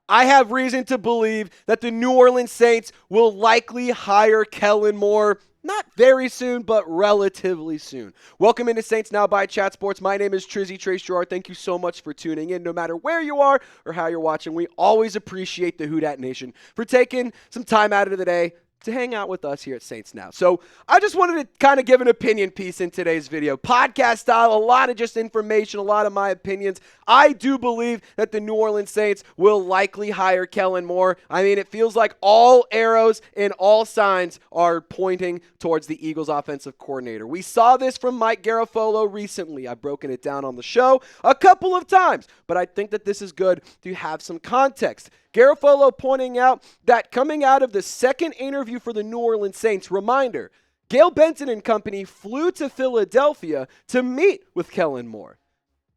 I have reason to believe that the New Orleans Saints will likely hire Kellen Moore. Not very soon, but relatively soon. Welcome into Saints Now by Chat Sports. My name is Trace Girouard. Thank you so much for tuning in. No matter where you are or how you're watching, we always appreciate the Who Dat Nation for taking some time out of the day to hang out with us here at Saints Now. So I just wanted to kind of give an opinion piece in today's video. Podcast style, a lot of just information, a lot of my opinions. I do believe that the New Orleans Saints will likely hire Kellen Moore. I mean, it feels like all arrows and all signs are pointing towards the Eagles offensive coordinator. We saw this from Mike Garafolo recently. I've broken it down on the show a couple of times, but I think that this is good to have some context. Garfolo pointing out that coming out of the second interview for the New Orleans Saints, reminder, Gail Benson and company flew to Philadelphia to meet with Kellen Moore.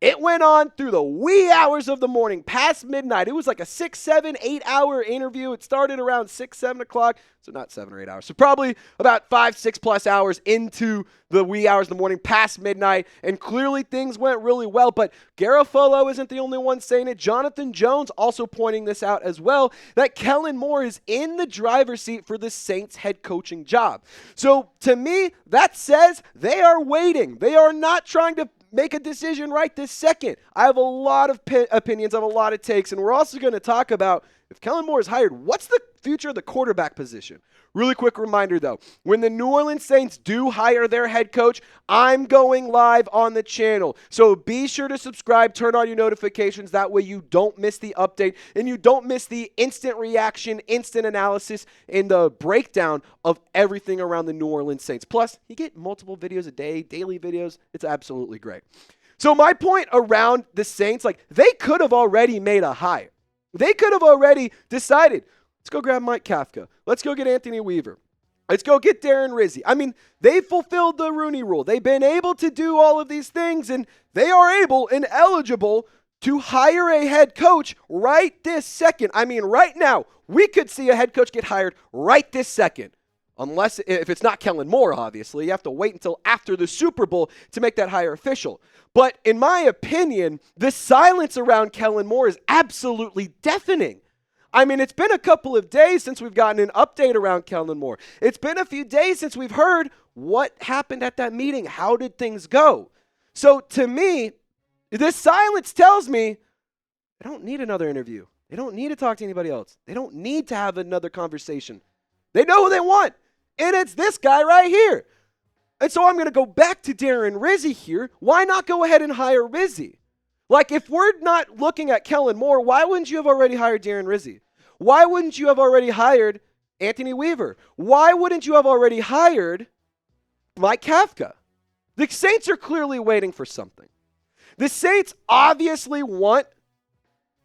It went on through the wee hours of the morning, past midnight. It was like a 6, 7, 8-hour interview. It started around 6, 7 o'clock, so not 7 or 8 hours. So probably about 5, 6 plus hours into the wee hours of the morning, past midnight, and clearly things went really well. But Garafolo isn't the only one saying it. Jonathan Jones also pointing this out as well, that Kellen Moore is in the driver's seat for the Saints head coaching job. So to me, that says they are waiting. They are not trying to make a decision right this second. I have a lot of opinions, I have a lot of takes, and we're also going to talk about if Kellen Moore is hired, what's the future of the quarterback position? Really quick reminder, though. When the New Orleans Saints do hire their head coach, I'm going live on the channel. So be sure to subscribe, turn on your notifications. That way you don't miss the update and you don't miss the instant reaction, instant analysis, and the breakdown of everything around the New Orleans Saints. Plus, you get multiple videos a day, daily videos. It's absolutely great. So my point around the Saints, they could have already made a hire. They could have already decided, let's go grab Mike Kafka. Let's go get Anthony Weaver. Let's go get Darren Rizzi. I mean, they fulfilled the Rooney Rule. They've been able to do all of these things, and they are able and eligible to hire a head coach right this second. I mean, right now, we could see a head coach get hired right this second. Unless, if it's not Kellen Moore, obviously. You have to wait until after the Super Bowl to make that hire official. But in my opinion, the silence around Kellen Moore is absolutely deafening. I mean, it's been a couple of days since we've gotten an update around Kellen Moore. It's been a few days since we've heard what happened at that meeting. How did things go? So to me, this silence tells me they don't need another interview. They don't need to talk to anybody else. They don't need to have another conversation. They know who they want, and it's this guy right here. And so I'm going to go back to Darren Rizzi here. Why not go ahead and hire Rizzi? If we're not looking at Kellen Moore, why wouldn't you have already hired Darren Rizzi? Why wouldn't you have already hired Anthony Weaver? Why wouldn't you have already hired Mike Kafka? The Saints are clearly waiting for something. The Saints obviously want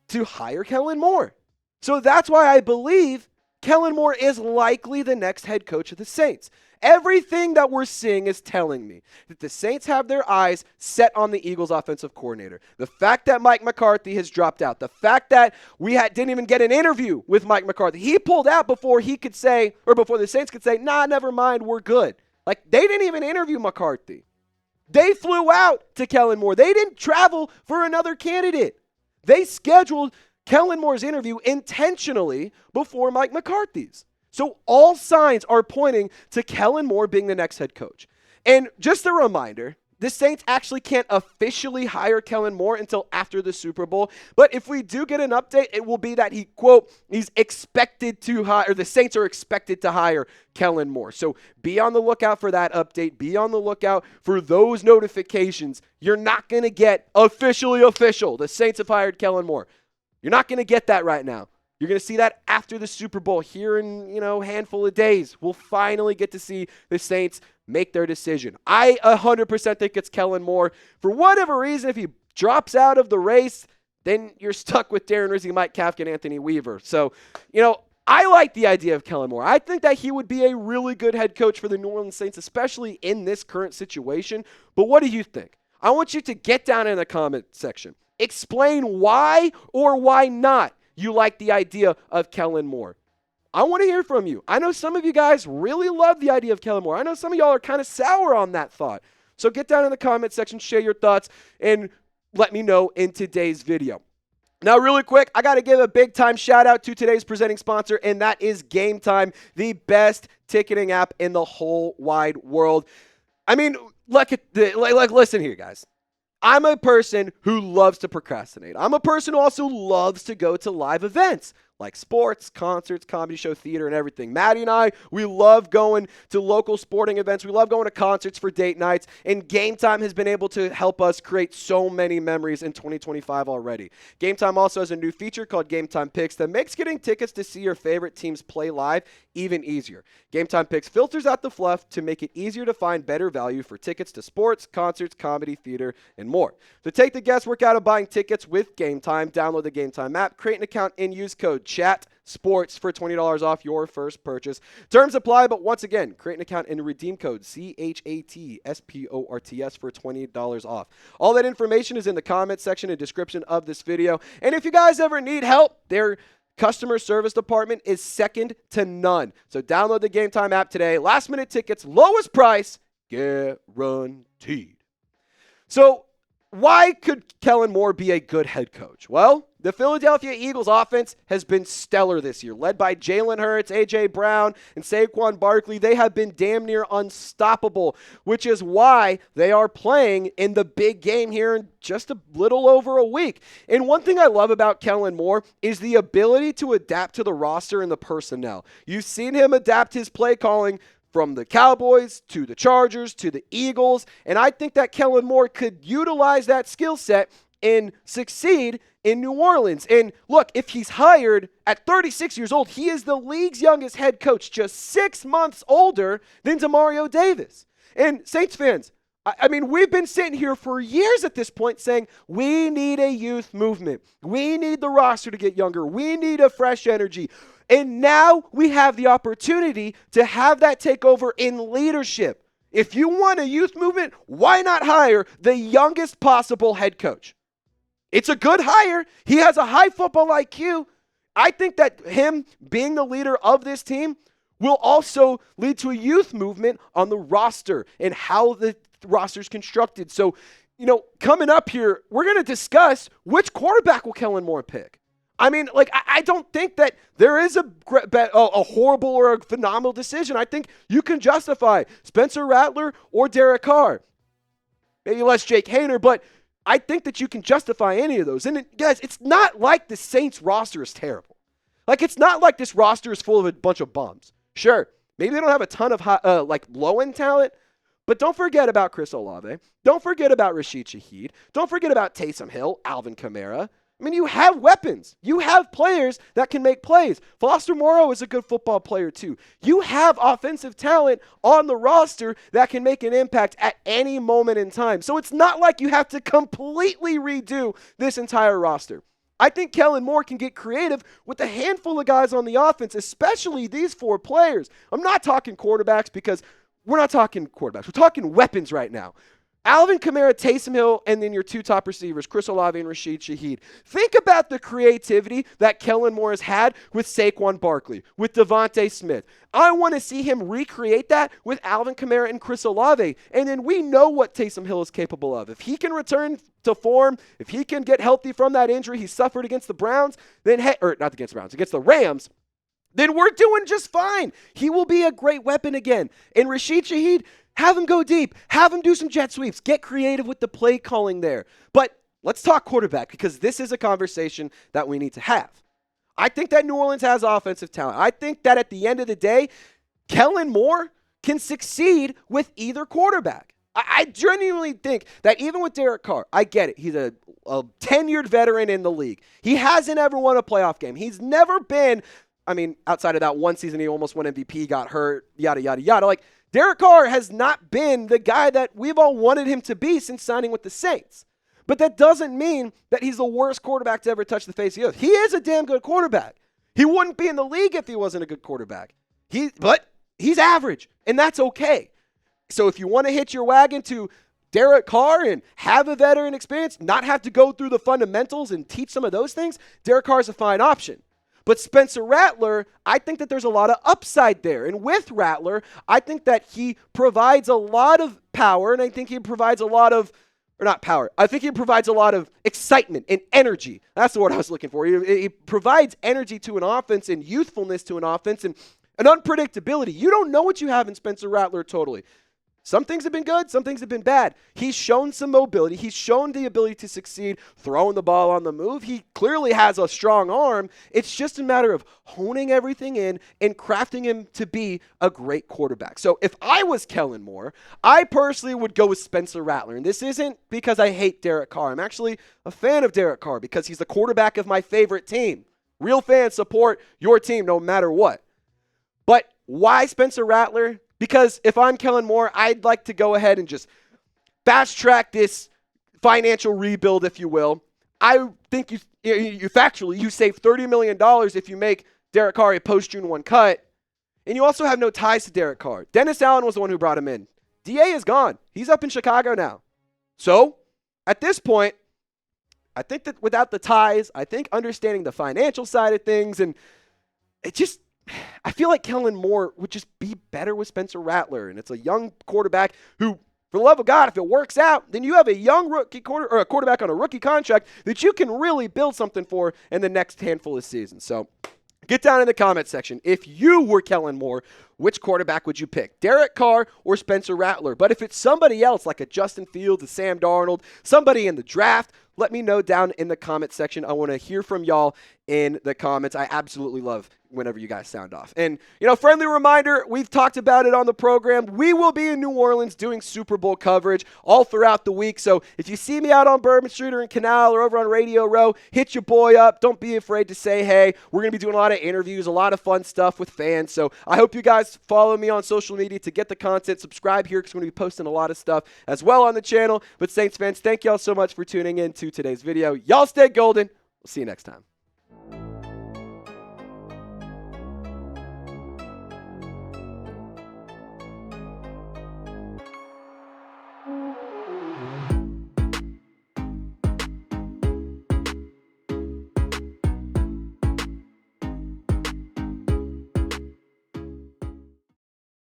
to hire Kellen Moore. So that's why I believe Kellen Moore is likely the next head coach of the Saints. Everything that we're seeing is telling me that the Saints have their eyes set on the Eagles offensive coordinator. The fact that Mike McCarthy has dropped out, the fact that we didn't even get an interview with Mike McCarthy. He pulled out before he could say, or before the Saints could say, nah, never mind, we're good. They didn't even interview McCarthy. They flew out to Kellen Moore. They didn't travel for another candidate. They scheduled Kellen Moore's interview intentionally before Mike McCarthy's. So all signs are pointing to Kellen Moore being the next head coach. And just a reminder, the Saints actually can't officially hire Kellen Moore until after the Super Bowl. But if we do get an update, it will be that he's expected to hire, or the Saints are expected to hire Kellen Moore. So be on the lookout for that update. Be on the lookout for those notifications. You're not going to get officially official. The Saints have hired Kellen Moore. You're not going to get that right now. You're going to see that after the Super Bowl here in, a handful of days. We'll finally get to see the Saints make their decision. I 100% think it's Kellen Moore. For whatever reason, if he drops out of the race, then you're stuck with Darren Rizzi, Mike Kafka, and Anthony Weaver. So, I like the idea of Kellen Moore. I think that he would be a really good head coach for the New Orleans Saints, especially in this current situation. But what do you think? I want you to get down in the comment section. Explain why or why not you like the idea of Kellen Moore. I want to hear from you. I know some of you guys really love the idea of Kellen Moore. I know some of y'all are kind of sour on that thought. So get down in the comment section, share your thoughts, and let me know in today's video. Now, really quick, I got to give a big time shout out to today's presenting sponsor, and that is Game Time, the best ticketing app in the whole wide world. I mean, look at listen here, guys. I'm a person who loves to procrastinate. I'm a person who also loves to go to live events like sports, concerts, comedy show, theater, and everything. Maddie and I, we love going to local sporting events. We love going to concerts for date nights, and Game Time has been able to help us create so many memories in 2025 already. Game Time also has a new feature called Game Time Picks that makes getting tickets to see your favorite teams play live even easier. Game Time Picks filters out the fluff to make it easier to find better value for tickets to sports, concerts, comedy, theater, and more. So take the guesswork out of buying tickets with Game Time. Download the Game Time app, create an account, and use code Chat Sports for $20 off your first purchase. Terms apply, but once again, create an account and redeem code CHATSPORTS for $20 off. All that information is in the comment section and description of this video. And if you guys ever need help, their customer service department is second to none. So download the Game Time app today. Last minute tickets, lowest price, guaranteed. So why could Kellen Moore be a good head coach? Well, the Philadelphia Eagles offense has been stellar this year, led by Jalen Hurts, A.J. Brown, and Saquon Barkley. They have been damn near unstoppable, which is why they are playing in the big game here in just a little over a week. And one thing I love about Kellen Moore is the ability to adapt to the roster and the personnel. You've seen him adapt his play calling from the Cowboys to the Chargers to the Eagles, and I think that Kellen Moore could utilize that skill set and succeed in New Orleans. And look, if he's hired at 36 years old, he is the league's youngest head coach, just 6 months older than Demario Davis. And Saints fans, I mean, we've been sitting here for years at this point saying we need a youth movement. We need the roster to get younger. We need a fresh energy. And now we have the opportunity to have that take over in leadership. If you want a youth movement, why not hire the youngest possible head coach? It's a good hire. He has a high football IQ. I think that him being the leader of this team will also lead to a youth movement on the roster and how the roster is constructed. So, coming up here, we're going to discuss which quarterback will Kellen Moore pick. I mean, I don't think that there is a horrible or a phenomenal decision. I think you can justify Spencer Rattler or Derek Carr. Maybe less Jake Haener, but I think that you can justify any of those. And guys, it's not like the Saints roster is terrible. It's not like this roster is full of a bunch of bums. Sure, maybe they don't have a ton of low-end talent, but don't forget about Chris Olave. Don't forget about Rashid Shaheed. Don't forget about Taysom Hill, Alvin Kamara. I mean, you have weapons. You have players that can make plays. Foster Moreau is a good football player too. You have offensive talent on the roster that can make an impact at any moment in time. So it's not like you have to completely redo this entire roster. I think Kellen Moore can get creative with a handful of guys on the offense, especially these 4 players. I'm not talking quarterbacks because we're not talking quarterbacks. We're talking weapons right now. Alvin Kamara, Taysom Hill, and then your 2 top receivers, Chris Olave and Rashid Shaheed. Think about the creativity that Kellen Moore has had with Saquon Barkley, with Devontae Smith. I want to see him recreate that with Alvin Kamara and Chris Olave. And then we know what Taysom Hill is capable of. If he can return to form, if he can get healthy from that injury he suffered against the Browns, against the Rams, then we're doing just fine. He will be a great weapon again. And Rashid Shaheed, have him go deep. Have him do some jet sweeps. Get creative with the play calling there. But let's talk quarterback because this is a conversation that we need to have. I think that New Orleans has offensive talent. I think that at the end of the day, Kellen Moore can succeed with either quarterback. I genuinely think that even with Derek Carr, I get it. He's a tenured veteran in the league. He hasn't ever won a playoff game. He's never been, outside of that one season, he almost won MVP, got hurt, yada, yada, yada. Derek Carr has not been the guy that we've all wanted him to be since signing with the Saints. But that doesn't mean that he's the worst quarterback to ever touch the face of the earth. He is a damn good quarterback. He wouldn't be in the league if he wasn't a good quarterback. But he's average, and that's okay. So if you want to hitch your wagon to Derek Carr and have a veteran experience, not have to go through the fundamentals and teach some of those things, Derek Carr is a fine option. But Spencer Rattler, I think that there's a lot of upside there. And with Rattler, I think that he provides a lot of power, and I think he provides a lot of or not power. I think he provides a lot of excitement and energy. That's the word I was looking for. He provides energy to an offense and youthfulness to an offense and an unpredictability. You don't know what you have in Spencer Rattler totally. Some things have been good, some things have been bad. He's shown some mobility. He's shown the ability to succeed throwing the ball on the move. He clearly has a strong arm. It's just a matter of honing everything in and crafting him to be a great quarterback. So if I was Kellen Moore, I personally would go with Spencer Rattler. And this isn't because I hate Derek Carr. I'm actually a fan of Derek Carr because he's the quarterback of my favorite team. Real fans support your team no matter what. But why Spencer Rattler? Because if I'm Kellen Moore, I'd like to go ahead and just fast track this financial rebuild, if you will. I think you factually, you save $30 million if you make Derek Carr a post-June 1 cut. And you also have no ties to Derek Carr. Dennis Allen was the one who brought him in. DA is gone. He's up in Chicago now. So, at this point, I think that without the ties, I think understanding the financial side of things, and I feel like Kellen Moore would just be better with Spencer Rattler. And it's a young quarterback who, for the love of God, if it works out, then you have a young rookie or a quarterback on a rookie contract that you can really build something for in the next handful of seasons. So get down in the comment section. If you were Kellen Moore, which quarterback would you pick? Derek Carr or Spencer Rattler? But if it's somebody else like a Justin Fields, a Sam Darnold, somebody in the draft, let me know down in the comment section. I want to hear from y'all in the comments. I absolutely love whenever you guys sound off. And, friendly reminder, we've talked about it on the program. We will be in New Orleans doing Super Bowl coverage all throughout the week. So if you see me out on Bourbon Street or in Canal or over on Radio Row, hit your boy up. Don't be afraid to say hey. We're going to be doing a lot of interviews, a lot of fun stuff with fans. So I hope you guys follow me on social media to get the content. Subscribe here because we're going to be posting a lot of stuff as well on the channel. But Saints fans, thank y'all so much for tuning in to today's video. Y'all stay golden. We'll see you next time.